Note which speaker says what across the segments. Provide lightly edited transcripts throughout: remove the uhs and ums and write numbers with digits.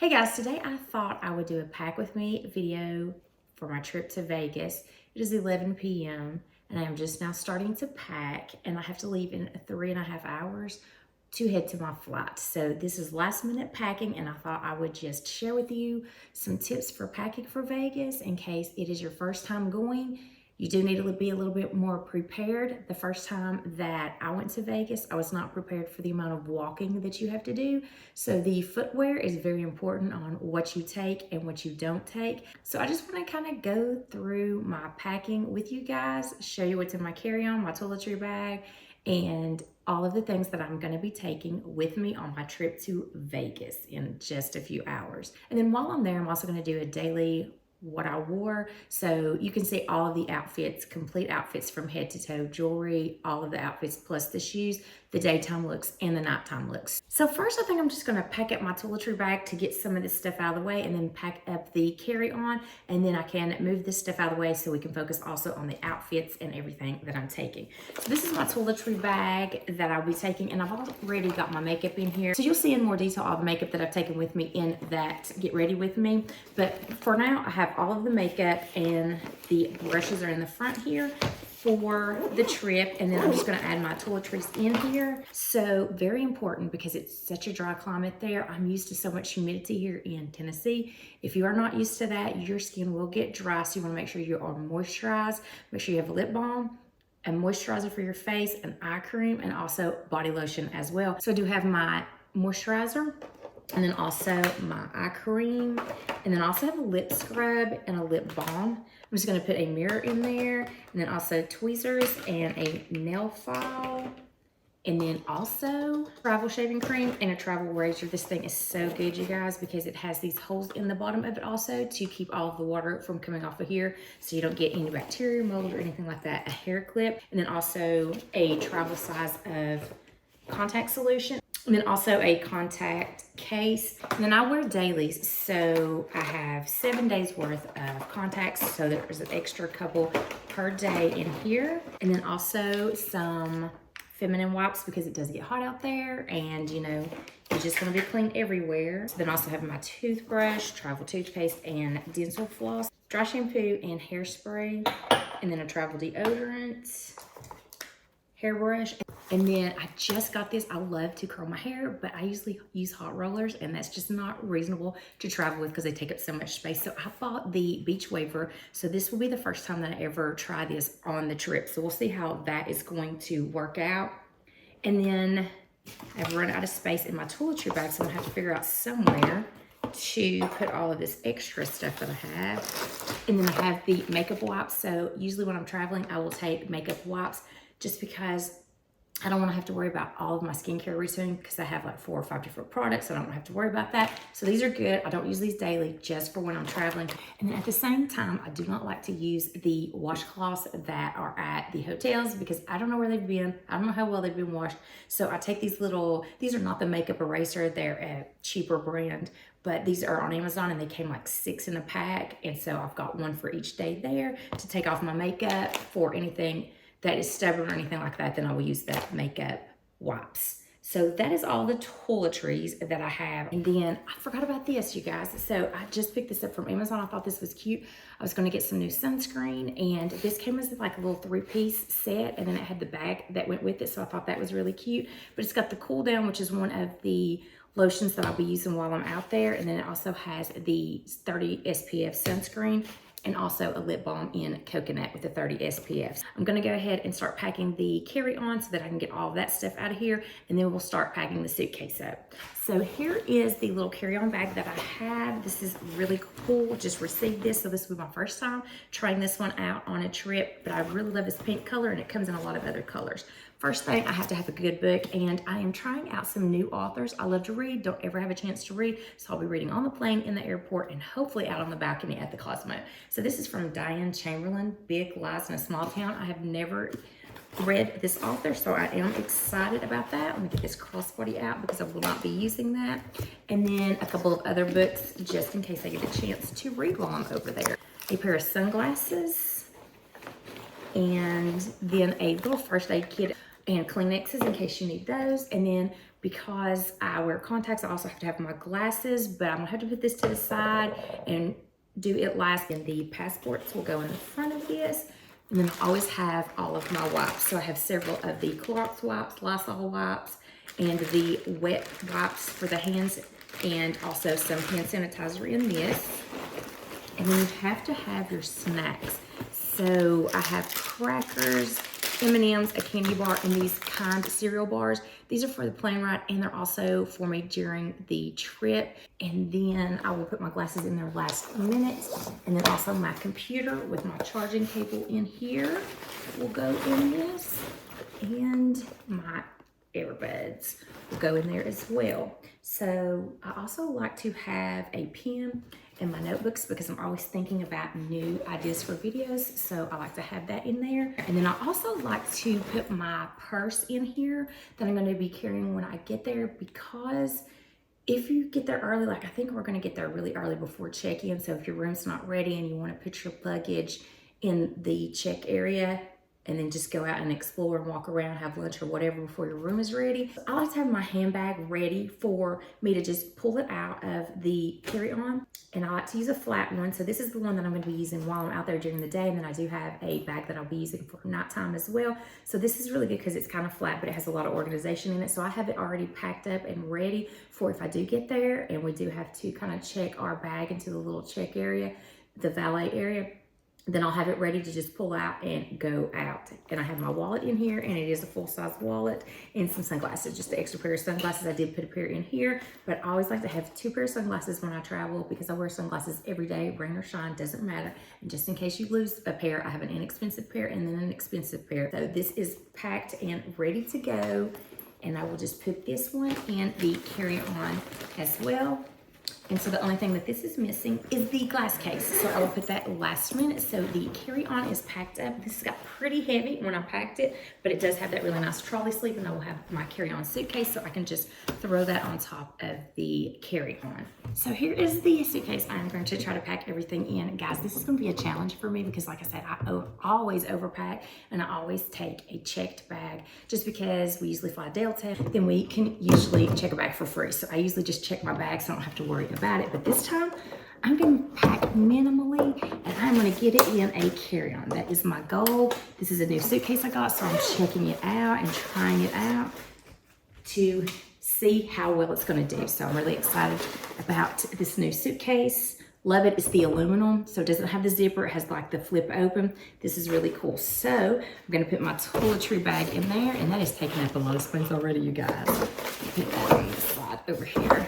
Speaker 1: Hey guys, today I thought I would do a pack with me video for my trip to Vegas. It is 11 p.m. and I am just now starting to pack, and I have to leave in 3.5 hours to head to my flight. So this is last minute packing, and I thought I would just share with you some tips for packing for Vegas in case it is your first time going. You do need to be a little bit more prepared. The first time that I went to Vegas, I was not prepared for the amount of walking that you have to do. So the footwear is very important on what you take and what you don't take. So I just want to kind of go through my packing with you guys, show you what's in my carry-on, my toiletry bag, and all of the things that I'm going to be taking with me on my trip to Vegas in just a few hours. And then while I'm there, I'm also going to do a daily what I wore, so you can see all of the outfits, complete outfits from head to toe, jewelry, all of the outfits plus the shoes, the daytime looks and the nighttime looks. So first I think I'm just going to pack up my toiletry bag to get some of this stuff out of the way, and then pack up the carry-on, and then I can move this stuff out of the way so we can focus also on the outfits and everything that I'm taking. So this is my toiletry bag that I'll be taking, and I've already got my makeup in here, so you'll see in more detail all the makeup that I've taken with me in that get ready with me. But for now I have all of the makeup, and the brushes are in the front here for the trip, and then I'm just going to add my toiletries in here. So very important because it's such a dry climate there. I'm used to so much humidity here in Tennessee. If you are not used to that, your skin will get dry, so you want to make sure you are moisturized. Make sure you have a lip balm, a moisturizer for your face, an eye cream, and also body lotion as well. So I do have my moisturizer, and then also my eye cream, and then also have a lip scrub and a lip balm. I'm just gonna put a mirror in there, and then also tweezers and a nail file, and then also travel shaving cream and a travel razor. This thing is so good, you guys, because it has these holes in the bottom of it also to keep all of the water from coming off of here, so you don't get any bacteria, mold, or anything like that. A hair clip, and then also a travel size of contact solution, and then also a contact case. And then I wear dailies, so I have 7 days worth of contacts, so there's an extra couple per day in here. And then also some feminine wipes because it does get hot out there, and you know, you just want to be clean everywhere. So then I also have my toothbrush, travel toothpaste, and dental floss, dry shampoo and hairspray, and then a travel deodorant, hairbrush. And then I just got this. I love to curl my hair, but I usually use hot rollers, and that's just not reasonable to travel with because they take up so much space. So I bought the Beachwaver. So this will be the first time that I ever try this on the trip. So we'll see how that is going to work out. And then I've run out of space in my toiletry bag, so I'm gonna have to figure out somewhere to put all of this extra stuff that I have. And then I have the makeup wipes. So usually when I'm traveling, I will take makeup wipes just because I don't want to have to worry about all of my skincare routine because I have like 4 or 5 different products, so I don't have to worry about that. So these are good. I don't use these daily, just for when I'm traveling. And then at the same time, I do not like to use the washcloths that are at the hotels because I don't know where they've been. I don't know how well they've been washed. So I take these little, these are not the makeup eraser, they're a cheaper brand, but these are on Amazon, and they came like 6 in a pack. And so I've got one for each day there to take off my makeup. For anything that is stubborn or anything like that, then I will use the makeup wipes. So that is all the toiletries that I have. And then I forgot about this, you guys. So I just picked this up from Amazon. I thought this was cute. I was gonna get some new sunscreen, and this came as like a little 3-piece set, and then it had the bag that went with it. So I thought that was really cute. But it's got the Cool Down, which is one of the lotions that I'll be using while I'm out there. And then it also has the 30 SPF sunscreen, and also a lip balm in coconut with the 30 SPF. I'm gonna go ahead and start packing the carry-on so that I can get all of that stuff out of here, and then we'll start packing the suitcase up. So here is the little carry-on bag that I have. This is really cool. Just received this, so this will be my first time trying this one out on a trip, but I really love this pink color, and it comes in a lot of other colors. First thing, I have to have a good book, and I am trying out some new authors. I love to read, don't ever have a chance to read, so I'll be reading on the plane, in the airport, and hopefully out on the balcony at the Cosmo. So this is from Diane Chamberlain, Big Lies in a Small Town. I have never read this author, so I am excited about that. Let me get this crossbody out because I will not be using that. And then a couple of other books, just in case I get a chance to read while I'm over there. A pair of sunglasses, and then a little first aid kit and Kleenexes in case you need those. And then because I wear contacts, I also have to have my glasses, but I'm gonna have to put this to the side and do it last. And the passports will go in the front of this. And then I always have all of my wipes. So I have several of the Clorox wipes, Lysol wipes, and the wet wipes for the hands, and also some hand sanitizer in this. And then you have to have your snacks. So I have crackers, M&Ms, a candy bar, and these kind cereal bars. These are for the plane ride, and they're also for me during the trip. And then I will put my glasses in there last minute. And then also my computer with my charging cable in here will go in this. And my earbuds will go in there as well. So I also like to have a pen in my notebooks because I'm always thinking about new ideas for videos. So I like to have that in there. And then I also like to put my purse in here that I'm going to be carrying when I get there, because if you get there early, like I think we're going to get there really early before check-in. So if your room's not ready and you want to put your luggage in the check area and then just go out and explore and walk around, have lunch or whatever before your room is ready. I like to have my handbag ready for me to just pull it out of the carry-on. And I like to use a flat one. So this is the one that I'm going to be using while I'm out there during the day. And then I do have a bag that I'll be using for nighttime as well. So this is really good because it's kind of flat, but it has a lot of organization in it. So I have it already packed up and ready for if I do get there and we do have to kind of check our bag into the little check area, the valet area. Then I'll have it ready to just pull out and go out. And I have my wallet in here, and it is a full-size wallet, and some sunglasses, just the extra pair of sunglasses. I did put a pair in here, but I always like to have 2 pairs of sunglasses when I travel because I wear sunglasses every day, rain or shine, doesn't matter. And just in case you lose a pair, I have an inexpensive pair and then an expensive pair. So this is packed and ready to go, and I will just put this one in the carry-on as well. And so the only thing that this is missing is the glass case. So I will put that last minute. So the carry-on is packed up. This got pretty heavy when I packed it, but it does have that really nice trolley sleeve, and I will have my carry-on suitcase so I can just throw that on top of the carry-on. So here is the suitcase I'm going to try to pack everything in. Guys, this is going to be a challenge for me because like I said, I always overpack, and I always take a checked bag just because we usually fly Delta. Then we can usually check a bag for free. So I usually just check my bag so I don't have to worry about it. But this time I'm going to pack minimally, and I'm going to get it in a carry-on. That is my goal. This is a new suitcase I got, so I'm checking it out and trying it out to see how well it's going to do. So I'm really excited about this new suitcase. Love it. It's the aluminum, so it doesn't have the zipper. It has like the flip open. This is really cool. So I'm going to put my toiletry bag in there, and that is taking up a lot of space already, you guys. Put that on the side over here.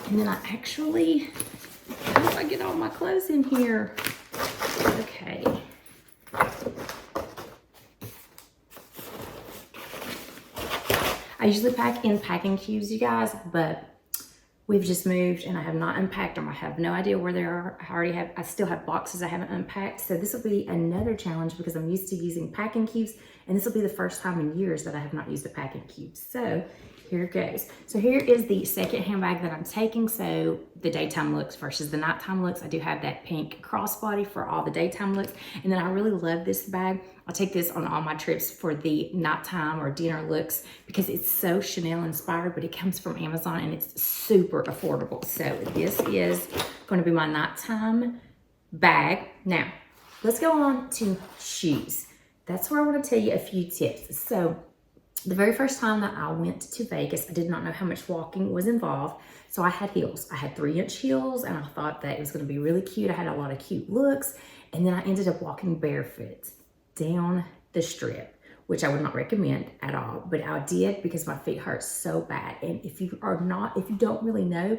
Speaker 1: And then I actually, how do I get all my clothes in here? Okay. I usually pack in packing cubes, you guys, but we've just moved and I have not unpacked them. I have no idea where they are. I still have boxes I haven't unpacked. So this will be another challenge because I'm used to using packing cubes, and this will be the first time in years that I have not used a packing cube. So here it goes. So here is the second handbag that I'm taking. So the daytime looks versus the nighttime looks. I do have that pink crossbody for all the daytime looks. And then I really love this bag. I take this on all my trips for the nighttime or dinner looks because it's so Chanel inspired, but it comes from Amazon and it's super affordable. So this is going to be my nighttime bag. Now, let's go on to shoes. That's where I want to tell you a few tips. So the very first time that I went to Vegas, I did not know how much walking was involved. So I had heels. I had 3-inch heels, and I thought that it was going to be really cute. I had a lot of cute looks. And then I ended up walking barefoot down the strip, which I would not recommend at all. But I did because my feet hurt so bad. And if you don't really know,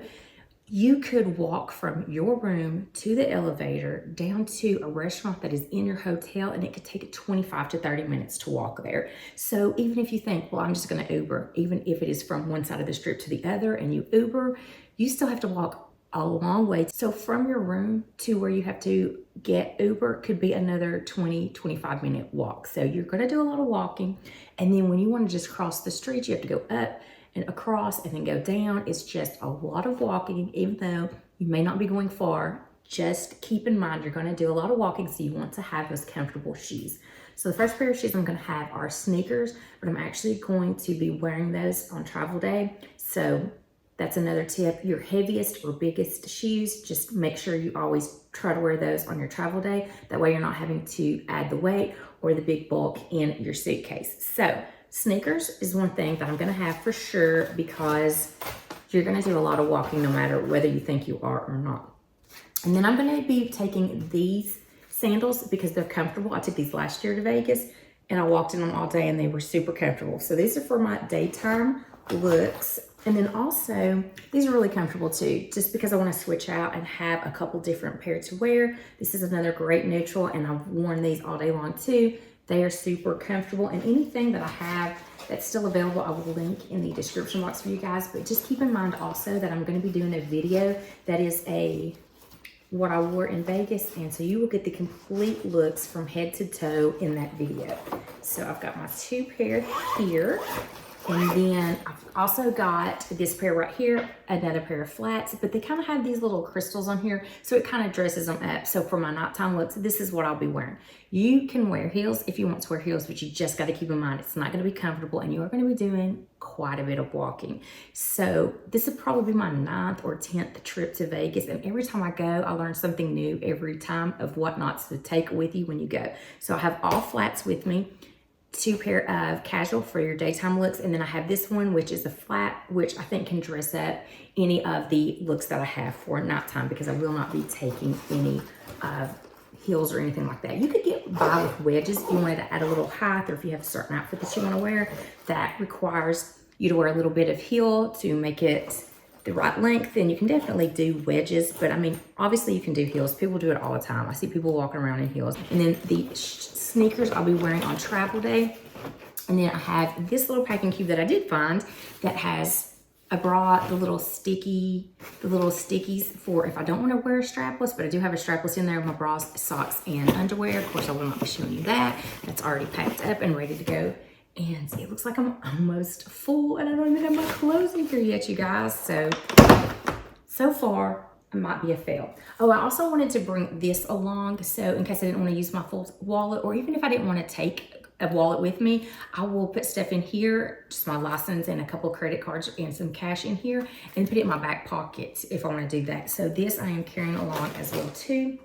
Speaker 1: you could walk from your room to the elevator down to a restaurant that is in your hotel, and it could take 25 to 30 minutes to walk there. So even if you think, well, I'm just going to Uber, even if it is from one side of the strip to the other and you Uber, you still have to walk a long way. So from your room to where you have to get Uber could be another 20-25 minute walk. So you're going to do a lot of walking. And then when you want to just cross the street, you have to go up and across and then go down. It's just a lot of walking. Even though you may not be going far, just keep in mind you're going to do a lot of walking, so you want to have those comfortable shoes. So the first pair of shoes I'm gonna have are sneakers, but I'm actually going to be wearing those on travel day. So that's another tip. Your heaviest or biggest shoes, just make sure you always try to wear those on your travel day. That way you're not having to add the weight or the big bulk in your suitcase. So sneakers is one thing that I'm gonna have for sure because you're gonna do a lot of walking no matter whether you think you are or not. And then I'm gonna be taking these sandals because they're comfortable. I took these last year to Vegas and I walked in them all day and they were super comfortable. So these are for my daytime looks. And then also, these are really comfortable too, just because I want to switch out and have a couple different pairs to wear. This is another great neutral, and I've worn these all day long too. They are super comfortable, and anything that I have that's still available, I will link in the description box for you guys. But just keep in mind also that I'm going to be doing a video that is what I wore in Vegas, and so you will get the complete looks from head to toe in that video. So I've got my 2 pair here. And then I've also got this pair right here, another pair of flats, but they kind of have these little crystals on here, so it kind of dresses them up. So for my nighttime looks, this is what I'll be wearing. You can wear heels if you want to wear heels, but you just got to keep in mind it's not going to be comfortable, and you are going to be doing quite a bit of walking. So this would probably be my 9th or 10th trip to Vegas, and every time I go, I learn something new every time of what not to take with you when you go. So I have all flats with me. 2 pair of casual for your daytime looks, and then I have this one, which is a flat, which I think can dress up any of the looks that I have for nighttime, because I will not be taking any heels or anything like that. You could get by with wedges if you wanted to add a little height, or if you have a certain outfit that you want to wear that requires you to wear a little bit of heel to make it the right length, then you can definitely do wedges. But I mean, obviously you can do heels. People do it all the time. I see people walking around in heels. And then the sneakers I'll be wearing on travel day. And then I have this little packing cube that I did find that has, I brought the little stickies for if I don't want to wear a strapless, but I do have a strapless in there with my bras, socks, and underwear. Of course, I will not be showing you that. That's already packed up and ready to go. And it looks like I'm almost full, and I don't even have my clothes in here yet, you guys. So far, it might be a fail. Oh, I also wanted to bring this along, so in case I didn't want to use my full wallet, or even if I didn't want to take a wallet with me, I will put stuff in here, just my license and a couple credit cards and some cash in here, and put it in my back pocket if I want to do that. So this I am carrying along as well too.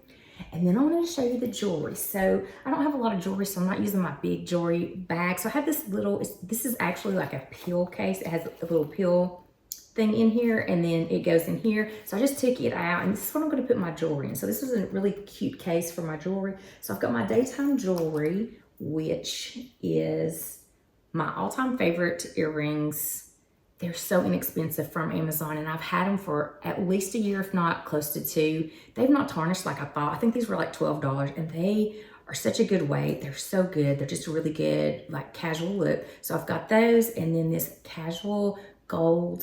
Speaker 1: And then I wanted to show you the jewelry. So I don't have a lot of jewelry, so I'm not using my big jewelry bag. So I have this little, this is actually like a pill case. It has a little pill thing in here, and then it goes in here. So I just took it out, and this is what I'm going to put my jewelry in. So this is a really cute case for my jewelry. So I've got my daytime jewelry, which is my all-time favorite earrings. They're so inexpensive from Amazon, and I've had them for at least a year, if not close to 2. They've not tarnished like I thought. I think these were like $12, and they are such a good weight. They're so good. They're just a really good, like, casual look. So I've got those, and then this casual gold,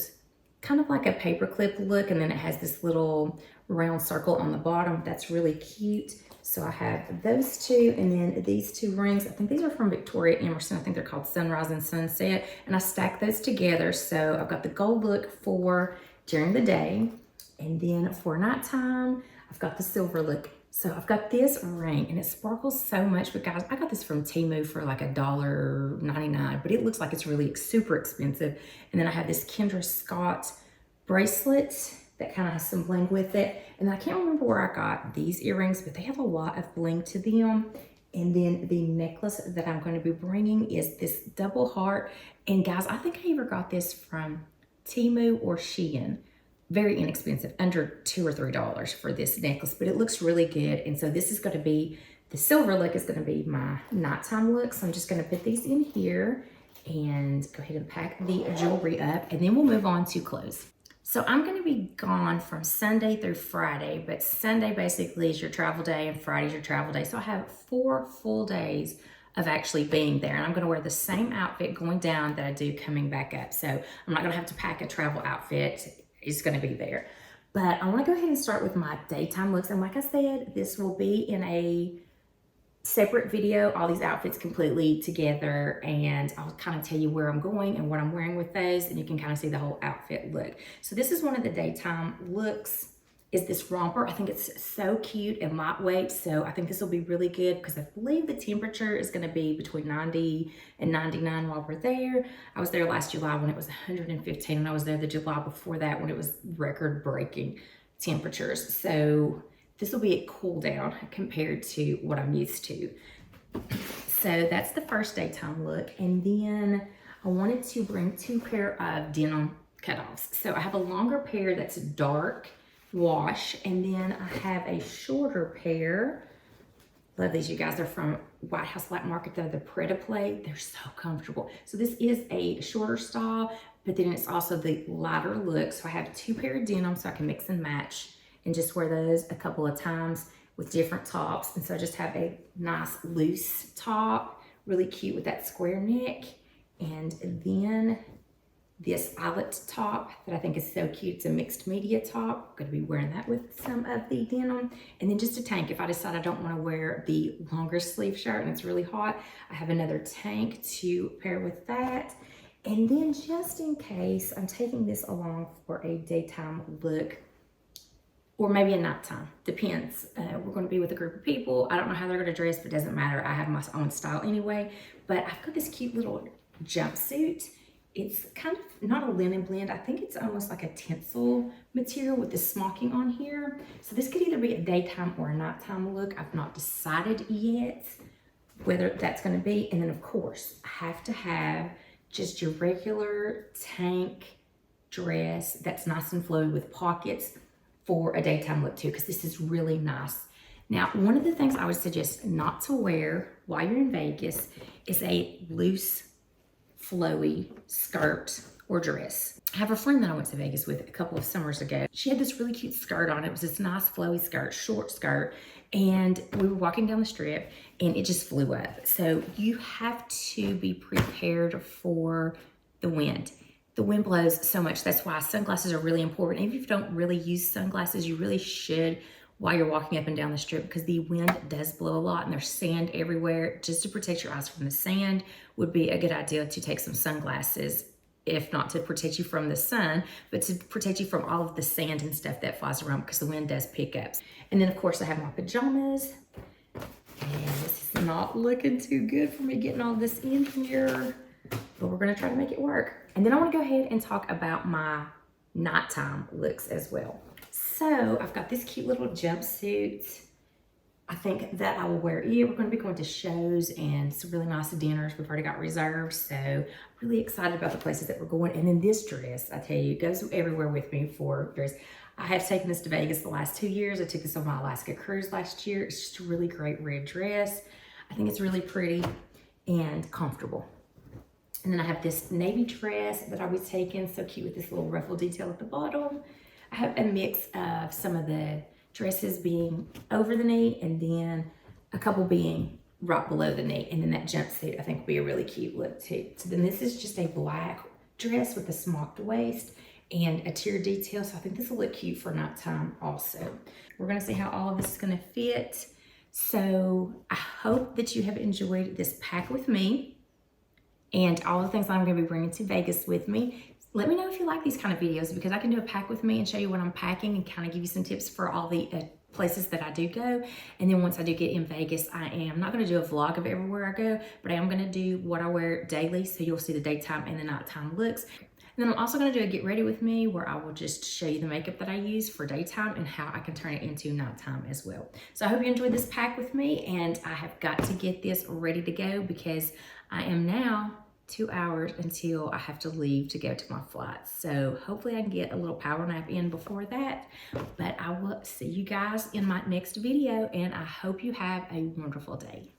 Speaker 1: kind of like a paperclip look, and then it has this little round circle on the bottom. That's really cute. So I have those 2, and then these 2 rings. I think these are from Victoria Emerson. I think they're called Sunrise and Sunset, and I stack those together. So I've got the gold look for during the day, and then for nighttime, I've got the silver look. So I've got this ring, and it sparkles so much, but guys, I got this from Temu for like $1.99, but it looks like it's really super expensive. And then I have this Kendra Scott bracelet that kind of has some bling with it. And I can't remember where I got these earrings, but they have a lot of bling to them. And then the necklace that I'm going to be bringing is this double heart. And guys, I think I either got this from Temu or Shein. Very inexpensive, under $2 or $3 for this necklace, but it looks really good. And so this is going to be, the silver look is going to be my nighttime look. So I'm just going to put these in here and go ahead and pack the jewelry up, and then we'll move on to clothes. So I'm going to be gone from Sunday through Friday, but Sunday basically is your travel day and Friday's your travel day. So I have 4 full days of actually being there, and I'm going to wear the same outfit going down that I do coming back up. So I'm not going to have to pack a travel outfit. It's going to be there. But I want to go ahead and start with my daytime looks. And like I said, this will be in a separate video, all these outfits completely together, and I'll kind of tell you where I'm going and what I'm wearing with those, and you can kind of see the whole outfit look. So this is one of the daytime looks. is this romper. I think it's so cute and lightweight, so I think this will be really good because I believe the temperature is going to be between 90 and 99 while we're there. I was there last July when it was 115, and I was there the July before that when it was record-breaking temperatures. So this will be a cool down compared to what I'm used to. So that's the first daytime look, and then I wanted to bring 2 pair of denim cutoffs. So I have a longer pair that's dark wash, and then I have a shorter pair. Love these, you guys. They're from White House Black Market. They're the Pret-a-Play. They're so comfortable. So this is a shorter style, but then it's also the lighter look. So I have 2 pair of denim so I can mix and match and just wear those a couple of times with different tops. And so I just have a nice loose top, really cute with that square neck. And then this eyelet top that I think is so cute. It's a mixed media top. I'm gonna be wearing that with some of the denim. And then just a tank. If I decide I don't wanna wear the longer sleeve shirt and it's really hot, I have another tank to pair with that. And then just in case, I'm taking this along for a daytime look, or maybe a nighttime, depends. We're gonna be with a group of people. I don't know how they're gonna dress, but it doesn't matter. I have my own style anyway. But I've got this cute little jumpsuit. It's kind of not a linen blend. I think it's almost like a tinsel material with the smocking on here. So this could either be a daytime or a nighttime look. I've not decided yet whether that's gonna be. And then of course, I have to have just your regular tank dress that's nice and flowy with pockets for a daytime look too, because this is really nice. Now, one of the things I would suggest not to wear while you're in Vegas is a loose, flowy skirt or dress. I have a friend that I went to Vegas with a couple of summers ago. She had this really cute skirt on. It was this nice flowy skirt, short skirt, and we were walking down the strip and it just flew up. So you have to be prepared for the wind. The wind blows so much. That's why sunglasses are really important. Even if you don't really use sunglasses, you really should while you're walking up and down the strip, because the wind does blow a lot and there's sand everywhere. Just to protect your eyes from the sand would be a good idea to take some sunglasses, if not to protect you from the sun, but to protect you from all of the sand and stuff that flies around, because the wind does pick up. And then of course I have my pajamas, and this is not looking too good for me getting all this in here, but we're gonna try to make it work. And then I wanna go ahead and talk about my nighttime looks as well. So I've got this cute little jumpsuit. I think that I will wear it. We're gonna be going to shows and some really nice dinners. We've already got reserved, so really excited about the places that we're going. And then this dress, I tell you, it goes everywhere with me for dress. I have taken this to Vegas the last 2 years. I took this on my Alaska cruise last year. It's just a really great red dress. I think it's really pretty and comfortable. And then I have this navy dress that I was taking, so cute with this little ruffle detail at the bottom. I have a mix of some of the dresses being over the knee and then a couple being right below the knee. And then that jumpsuit I think will be a really cute look too. So then this is just a black dress with a smocked waist and a tier detail. So I think this will look cute for nighttime also. We're gonna see how all of this is gonna fit. So I hope that you have enjoyed this pack with me and all the things I'm gonna be bringing to Vegas with me. Let me know if you like these kind of videos, because I can do a pack with me and show you what I'm packing and kind of give you some tips for all the places that I do go. And then once I do get in Vegas, I am not going to do a vlog of everywhere I go, but I am going to do what I wear daily. So you'll see the daytime and the nighttime looks. And then I'm also going to do a get ready with me, where I will just show you the makeup that I use for daytime and how I can turn it into nighttime as well. So I hope you enjoyed this pack with me, and I have got to get this ready to go because I am now 2 hours until I have to leave to go to my flight. So hopefully I can get a little power nap in before that. But I will see you guys in my next video, and I hope you have a wonderful day.